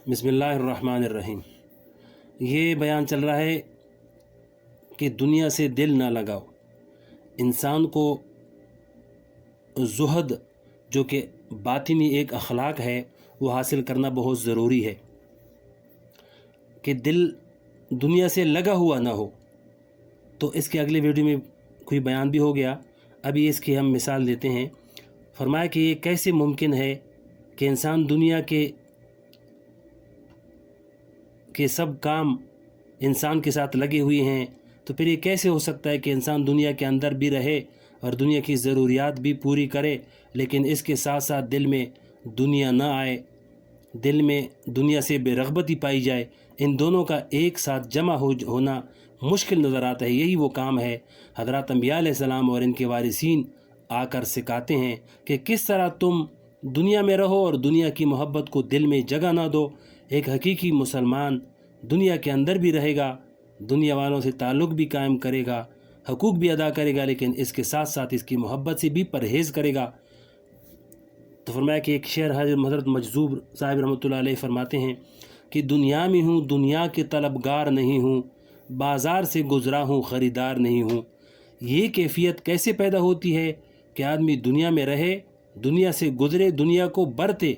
بسم اللہ الرحمن الرحیم۔ یہ بیان چل رہا ہے کہ دنیا سے دل نہ لگاؤ۔ انسان کو زہد جو کہ باطنی ایک اخلاق ہے وہ حاصل کرنا بہت ضروری ہے کہ دل دنیا سے لگا ہوا نہ ہو۔ تو اس کے اگلے ویڈیو میں کوئی بیان بھی ہو گیا، ابھی اس کی ہم مثال دیتے ہیں۔ فرمایا کہ یہ کیسے ممکن ہے کہ انسان دنیا کے سب کام انسان کے ساتھ لگے ہوئے ہیں، تو پھر یہ کیسے ہو سکتا ہے کہ انسان دنیا کے اندر بھی رہے اور دنیا کی ضروریات بھی پوری کرے، لیکن اس کے ساتھ ساتھ دل میں دنیا نہ آئے، دل میں دنیا سے بے رغبتی پائی جائے۔ ان دونوں کا ایک ساتھ جمع ہونا مشکل نظر آتا ہے۔ یہی وہ کام ہے حضرات انبیاء علیہ السلام اور ان کے وارثین آ کر سکھاتے ہیں کہ کس طرح تم دنیا میں رہو اور دنیا کی محبت کو دل میں جگہ نہ دو۔ ایک حقیقی مسلمان دنیا کے اندر بھی رہے گا، دنیا والوں سے تعلق بھی قائم کرے گا، حقوق بھی ادا کرے گا، لیکن اس کے ساتھ ساتھ اس کی محبت سے بھی پرہیز کرے گا۔ تو فرمایا کہ ایک شعر حضرت مجذوب صاحب رحمۃ اللہ علیہ فرماتے ہیں کہ دنیا میں ہوں دنیا کے طلبگار نہیں ہوں، بازار سے گزرا ہوں خریدار نہیں ہوں۔ یہ کیفیت کیسے پیدا ہوتی ہے کہ آدمی دنیا میں رہے، دنیا سے گزرے، دنیا کو برتے،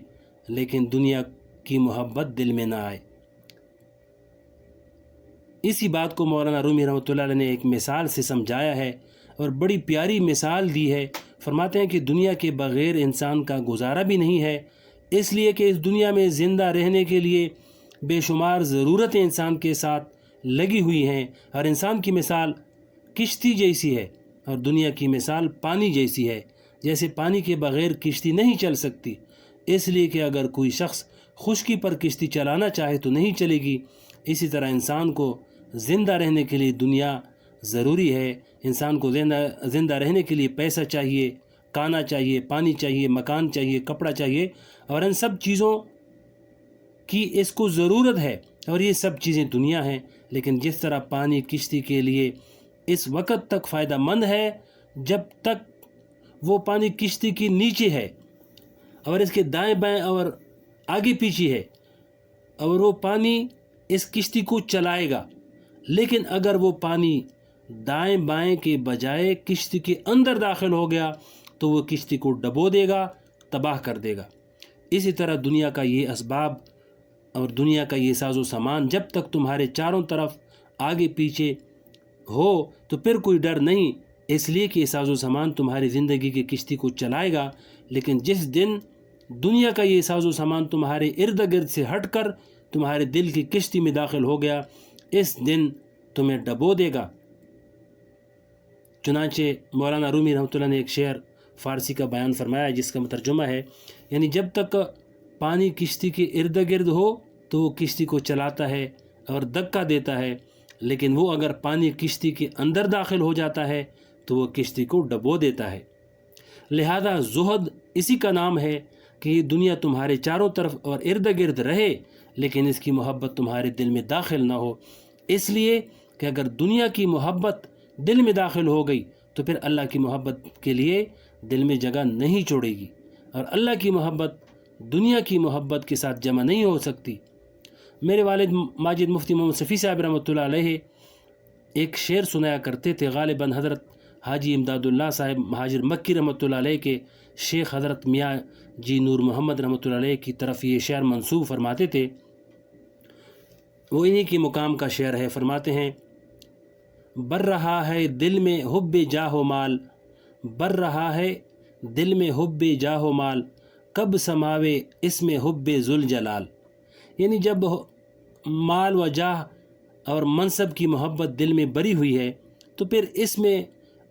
لیکن دنیا کی محبت دل میں نہ آئے۔ اسی بات کو مولانا رومی رحمۃ اللہ علیہ نے ایک مثال سے سمجھایا ہے اور بڑی پیاری مثال دی ہے۔ فرماتے ہیں کہ دنیا کے بغیر انسان کا گزارا بھی نہیں ہے، اس لیے کہ اس دنیا میں زندہ رہنے کے لیے بے شمار ضرورتیں انسان کے ساتھ لگی ہوئی ہیں، اور انسان کی مثال کشتی جیسی ہے اور دنیا کی مثال پانی جیسی ہے۔ جیسے پانی کے بغیر کشتی نہیں چل سکتی، اس لیے کہ اگر کوئی شخص خشکی پر کشتی چلانا چاہے تو نہیں چلے گی۔ اسی طرح انسان کو زندہ رہنے کے لیے دنیا ضروری ہے۔ انسان کو زندہ رہنے کے لیے پیسہ چاہیے، کھانا چاہیے، پانی چاہیے، مکان چاہیے، کپڑا چاہیے، اور ان سب چیزوں کی اس کو ضرورت ہے، اور یہ سب چیزیں دنیا ہیں۔ لیکن جس طرح پانی کشتی کے لیے اس وقت تک فائدہ مند ہے جب تک وہ پانی کشتی کی نیچے ہے اور اس کے دائیں بائیں اور آگے پیچھے ہے، اور وہ پانی اس کشتی کو چلائے گا، لیکن اگر وہ پانی دائیں بائیں کے بجائے کشتی کے اندر داخل ہو گیا تو وہ کشتی کو ڈبو دے گا، تباہ کر دے گا۔ اسی طرح دنیا کا یہ اسباب اور دنیا کا یہ ساز و سامان جب تک تمہارے چاروں طرف آگے پیچھے ہو تو پھر کوئی ڈر نہیں، اس لیے کہ یہ ساز و سامان تمہاری زندگی کی کشتی کو چلائے گا۔ لیکن جس دن دنیا کا یہ ساز و سامان تمہارے ارد گرد سے ہٹ کر تمہارے دل کی کشتی میں داخل ہو گیا، اس دن تمہیں ڈبو دے گا۔ چنانچہ مولانا رومی رحمۃ اللہ نے ایک شعر فارسی کا بیان فرمایا جس کا ترجمہ ہے، یعنی جب تک پانی کشتی کے ارد گرد ہو تو وہ کشتی کو چلاتا ہے اور دھکا دیتا ہے، لیکن وہ اگر پانی کشتی کے اندر داخل ہو جاتا ہے تو وہ کشتی کو ڈبو دیتا ہے۔ لہذا زہد اسی کا نام ہے کہ یہ دنیا تمہارے چاروں طرف اور ارد گرد رہے، لیکن اس کی محبت تمہارے دل میں داخل نہ ہو۔ اس لیے کہ اگر دنیا کی محبت دل میں داخل ہو گئی تو پھر اللہ کی محبت کے لیے دل میں جگہ نہیں چھوڑے گی، اور اللہ کی محبت دنیا کی محبت کے ساتھ جمع نہیں ہو سکتی۔ میرے والد ماجد مفتی محمد شفیع صاحب رحمۃ اللہ علیہ ایک شعر سنایا کرتے تھے، غالباً حضرت حاجی امداد اللہ صاحب مہاجر مکی رحمۃ اللہ علیہ کے شیخ حضرت میاں جی نور محمد رحمۃ اللہ علیہ کی طرف یہ شعر منسوب فرماتے تھے۔ وہ انہی کی مقام کا شعر ہے۔ فرماتے ہیں، بر رہا ہے دل میں حب جاہ و مال، بر رہا ہے دل میں حب جاہ و مال، کب سماوے اس میں حب ذوالجلال۔ یعنی جب مال و جاہ اور منصب کی محبت دل میں بری ہوئی ہے تو پھر اس میں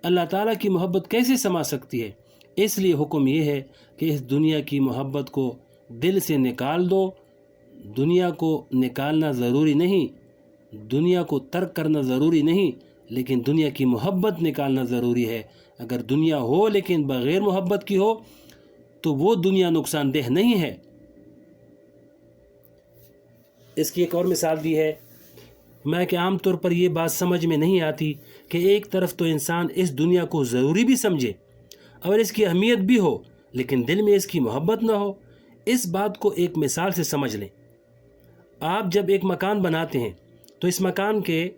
اللہ تعالیٰ کی محبت کیسے سما سکتی ہے؟ اس لیے حکم یہ ہے کہ اس دنیا کی محبت کو دل سے نکال دو۔ دنیا کو نکالنا ضروری نہیں، دنیا کو ترک کرنا ضروری نہیں، لیکن دنیا کی محبت نکالنا ضروری ہے۔ اگر دنیا ہو لیکن بغیر محبت کی ہو تو وہ دنیا نقصان دہ نہیں ہے۔ اس کی ایک اور مثال دی ہے، میں کہ عام طور پر یہ بات سمجھ میں نہیں آتی کہ ایک طرف تو انسان اس دنیا کو ضروری بھی سمجھے اور اس کی اہمیت بھی ہو، لیکن دل میں اس کی محبت نہ ہو۔ اس بات کو ایک مثال سے سمجھ لیں۔ آپ جب ایک مکان بناتے ہیں تو اس مکان کے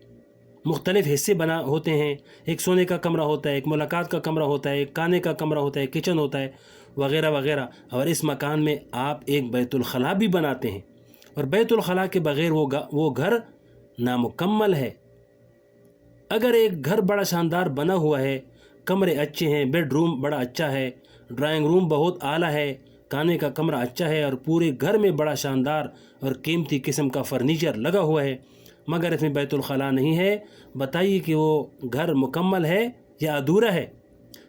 مختلف حصے ہوتے ہیں. ایک سونے کا کمرہ ہوتا ہے، ایک ملاقات کا کمرہ ہوتا ہے، ایک کھانے کا کمرہ ہوتا ہے، کچن ہوتا ہے وغیرہ وغیرہ. اور اس مکان میں آپ ایک بیت الخلاء بھی بناتے ہیں، اور بیت الخلاء کے بغیر وہ گھر نامکمل ہے. اگر ایک گھر بڑا شاندار بنا ہوا ہے، کمرے اچھے ہیں، بیڈ روم بڑا اچھا ہے، ڈرائنگ روم بہت اعلیٰ ہے، کھانے کا کمرہ اچھا ہے، اور پورے گھر میں بڑا شاندار اور قیمتی قسم کا فرنیچر لگا ہوا ہے، مگر اس میں بیت الخلاء نہیں ہے، بتائیے کہ وہ گھر مکمل ہے یا ادھورا ہے؟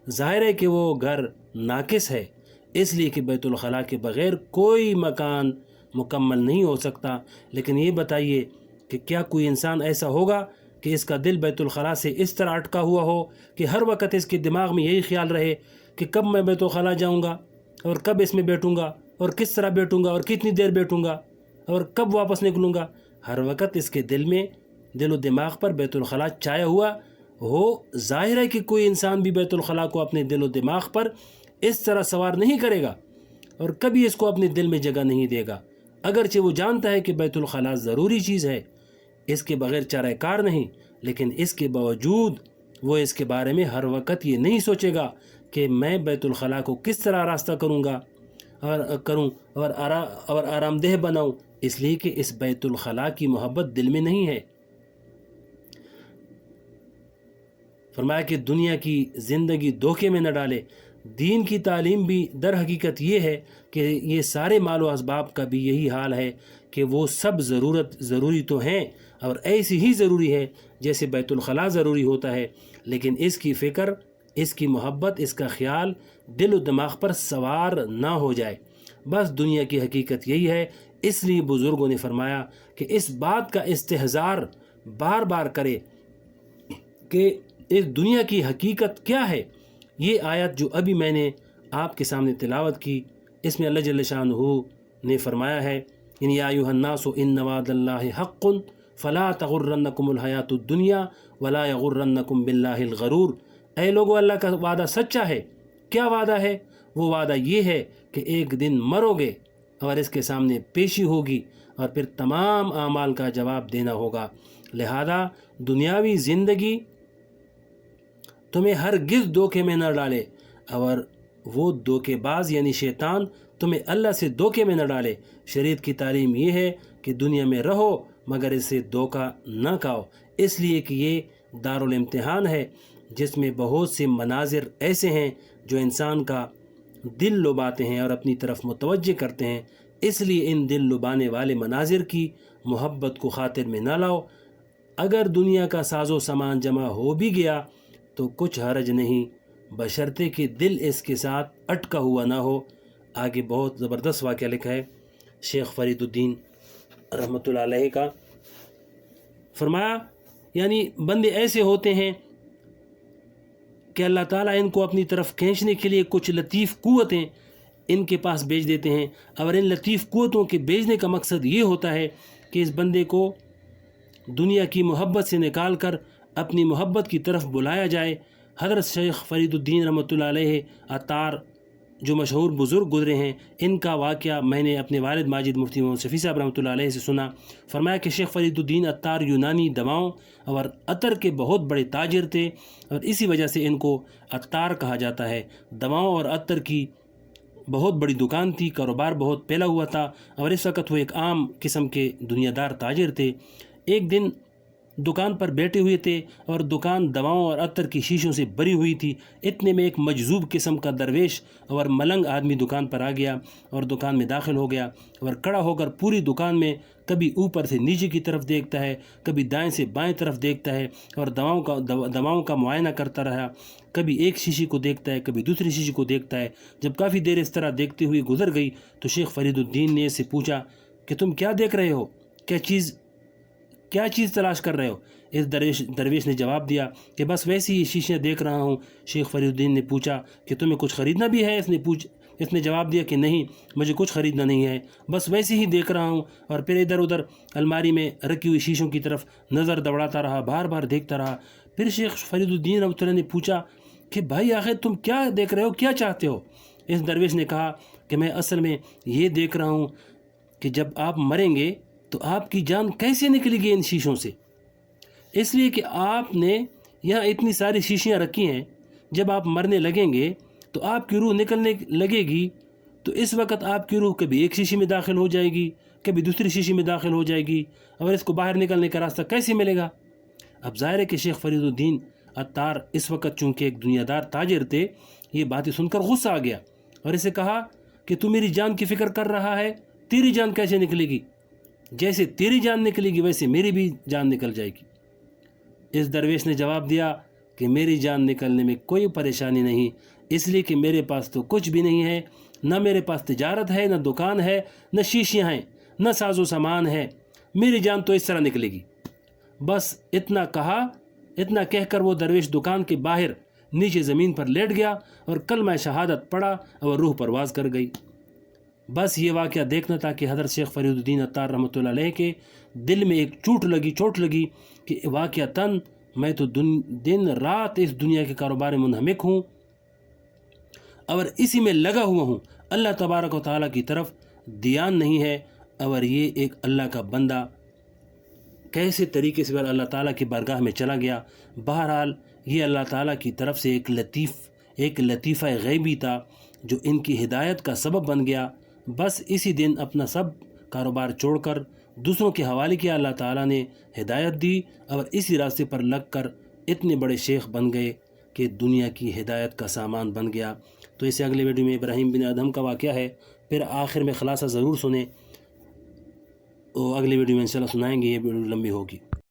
ظاہر ہے کہ وہ گھر ناقص ہے، اس لیے کہ بیت الخلاء کے بغیر کوئی مکان مکمل نہیں ہو سکتا. لیکن یہ بتائیے کہ کیا کوئی انسان ایسا ہوگا کہ اس کا دل بیت الخلاء سے اس طرح اٹکا ہوا ہو کہ ہر وقت اس کے دماغ میں یہی خیال رہے کہ کب میں بیت الخلاء جاؤں گا، اور کب اس میں بیٹھوں گا، اور کس طرح بیٹھوں گا، اور کتنی دیر بیٹھوں گا، اور کب واپس نکلوں گا؟ ہر وقت اس کے دل و دماغ پر بیت الخلاء چھایا ہوا ہو. ظاہر ہے کہ کوئی انسان بھی بیت الخلاء کو اپنے دل و دماغ پر اس طرح سوار نہیں کرے گا، اور کبھی اس کو اپنے دل میں جگہ نہیں دے گا، اگرچہ وہ جانتا ہے کہ بیت الخلاء ضروری چیز ہے، اس کے بغیر چارہ کار نہیں. لیکن اس کے باوجود وہ اس کے بارے میں ہر وقت یہ نہیں سوچے گا کہ میں بیت الخلاء کو کس طرح راستہ اور آرام دہ بناؤں، اس لیے کہ اس بیت الخلاء کی محبت دل میں نہیں ہے. فرمایا کہ دنیا کی زندگی دھوکے میں نہ ڈالے. دین کی تعلیم بھی در حقیقت یہ ہے کہ یہ سارے مال و اسباب کا بھی یہی حال ہے کہ وہ سب ضروری تو ہیں، اور ایسی ہی ضروری ہے جیسے بیت الخلاء ضروری ہوتا ہے، لیکن اس کی فکر، اس کی محبت، اس کا خیال دل و دماغ پر سوار نہ ہو جائے. بس دنیا کی حقیقت یہی ہے. اس لیے بزرگوں نے فرمایا کہ اس بات کا استحضار بار بار کرے کہ اس دنیا کی حقیقت کیا ہے. یہ آیت جو ابھی میں نے آپ کے سامنے تلاوت کی، اس میں اللہ جل شانہ نے فرمایا ہے یا ایھا الناس ان وعد اللہ حق فلا تغرنکم الحیات الدنیا ولا یغرنکم باللہ الغرور. اے لوگو، اللہ کا وعدہ سچا ہے. کیا وعدہ ہے؟ وہ وعدہ یہ ہے کہ ایک دن مرو گے اور اس کے سامنے پیشی ہوگی، اور پھر تمام اعمال کا جواب دینا ہوگا. لہذا دنیاوی زندگی تمہیں ہرگز دھوکے میں نہ ڈالے، اور وہ دھوکے باز یعنی شیطان تمہیں اللہ سے دھوکے میں نہ ڈالے. شریعت کی تعلیم یہ ہے کہ دنیا میں رہو مگر اس سے دھوکہ نہ کھاؤ، اس لیے کہ یہ دارالامتحان ہے جس میں بہت سے مناظر ایسے ہیں جو انسان کا دل لباتے ہیں اور اپنی طرف متوجہ کرتے ہیں. اس لیے ان دل لبانے والے مناظر کی محبت کو خاطر میں نہ لاؤ. اگر دنیا کا ساز و سامان جمع ہو بھی گیا تو کچھ حرج نہیں، بشرطے کہ دل اس کے ساتھ اٹکا ہوا نہ ہو. آگے بہت زبردست واقعہ لکھا ہے شیخ فرید الدین رحمۃ اللہ علیہ کا. فرمایا یعنی بندے ایسے ہوتے ہیں کہ اللہ تعالیٰ ان کو اپنی طرف کھینچنے کے لیے کچھ لطیف قوتیں ان کے پاس بھیج دیتے ہیں، اور ان لطیف قوتوں کے بھیجنے کا مقصد یہ ہوتا ہے کہ اس بندے کو دنیا کی محبت سے نکال کر اپنی محبت کی طرف بلایا جائے. حضرت شیخ فرید الدین رحمۃ اللہ علیہ عطار جو مشہور بزرگ گزرے ہیں، ان کا واقعہ میں نے اپنے والد ماجد مفتی محمد شفیع صاحب رحمۃ اللہ علیہ سے سنا. فرمایا کہ شیخ فرید الدین عطار یونانی دواؤں اور عطر کے بہت بڑے تاجر تھے، اور اسی وجہ سے ان کو عطار کہا جاتا ہے. دواؤں اور عطر کی بہت بڑی دکان تھی، کاروبار بہت پھیلا ہوا تھا، اور اس وقت وہ ایک عام قسم کے دنیا دار تاجر تھے. ایک دن دکان پر بیٹھے ہوئے تھے اور دکان دواؤں اور عطر کی شیشوں سے بھری ہوئی تھی. اتنے میں ایک مجذوب قسم کا درویش اور ملنگ آدمی دکان پر آ گیا اور دکان میں داخل ہو گیا، اور کھڑا ہو کر پوری دکان میں کبھی اوپر سے نیچے کی طرف دیکھتا ہے، کبھی دائیں سے بائیں طرف دیکھتا ہے، اور دواؤں کا معائنہ کرتا رہا. کبھی ایک شیشی کو دیکھتا ہے، کبھی دوسری شیشی کو دیکھتا ہے. جب کافی دیر اس طرح دیکھتے ہوئے گزر گئی تو شیخ فرید الدین نے اس سے پوچھا کہ تم کیا دیکھ رہے ہو، کیا چیز تلاش کر رہے ہو؟ اس درویش نے جواب دیا کہ بس ویسی ہی شیشیاں دیکھ رہا ہوں. شیخ فرید الدین نے پوچھا کہ تمہیں کچھ خریدنا بھی ہے؟ اس نے جواب دیا کہ نہیں، مجھے کچھ خریدنا نہیں ہے، بس ویسی ہی دیکھ رہا ہوں. اور پھر ادھر ادھر الماری میں رکھی ہوئی شیشوں کی طرف نظر دوڑاتا رہا، بار بار دیکھتا رہا. پھر شیخ فرید الدین رحمۃ اللہ نے پوچھا کہ بھائی آخر تم کیا دیکھ رہے ہو، کیا چاہتے ہو؟ اس درویش نے کہا کہ میں اصل میں یہ دیکھ رہا ہوں کہ جب آپ مریں گے تو آپ کی جان کیسے نکلے گی ان شیشوں سے؟ اس لیے کہ آپ نے یہاں اتنی ساری شیشیاں رکھی ہیں، جب آپ مرنے لگیں گے تو آپ کی روح نکلنے لگے گی، تو اس وقت آپ کی روح کبھی ایک شیشی میں داخل ہو جائے گی، کبھی دوسری شیشی میں داخل ہو جائے گی، اور اس کو باہر نکلنے کا راستہ کیسے ملے گا؟ اب ظاہر ہے کہ شیخ فرید الدین عطار اس وقت چونکہ ایک دنیا دار تاجر تھے، یہ باتیں سن کر غصہ آ گیا اور اسے کہا کہ تو میری جان کی فکر کر رہا ہے، تیری جان کیسے نکلے گی؟ جیسے تیری جان نکلے گی ویسے میری بھی جان نکل جائے گی۔ اس درویش نے جواب دیا کہ میری جان نکلنے میں کوئی پریشانی نہیں، اس لیے کہ میرے پاس تو کچھ بھی نہیں ہے، نہ میرے پاس تجارت ہے، نہ دکان ہے، نہ شیشیاں ہیں، نہ ساز و سامان ہے، میری جان تو اس طرح نکلے گی۔ بس اتنا کہہ کر وہ درویش دکان کے باہر نیچے زمین پر لیٹ گیا اور کلمہ شہادت پڑھا اور روح پرواز کر گئی۔ بس یہ واقعہ دیکھنا تھا کہ حضرت شیخ فرید الدین عطار رحمۃ اللہ علیہ کے دل میں ایک چوٹ لگی کہ واقعتاً میں تو دن رات اس دنیا کے کاروبار میں منہمک ہوں اور اسی میں لگا ہوا ہوں، اللہ تبارک و تعالیٰ کی طرف دھیان نہیں ہے، اور یہ ایک اللہ کا بندہ کیسے طریقے سے اللہ تعالیٰ کی بارگاہ میں چلا گیا۔ بہرحال یہ اللہ تعالیٰ کی طرف سے ایک لطیفہ غیبی تھا جو ان کی ہدایت کا سبب بن گیا۔ بس اسی دن اپنا سب کاروبار چھوڑ کر دوسروں کے حوالے کیا، اللہ تعالیٰ نے ہدایت دی اور اسی راستے پر لگ کر اتنے بڑے شیخ بن گئے کہ دنیا کی ہدایت کا سامان بن گیا۔ تو اسے اگلے ویڈیو میں ابراہیم بن ادہم کا واقعہ ہے، پھر آخر میں خلاصہ ضرور سنیں، اور اگلی ویڈیو میں انشاءاللہ سنائیں گے، یہ ویڈیو لمبی ہوگی۔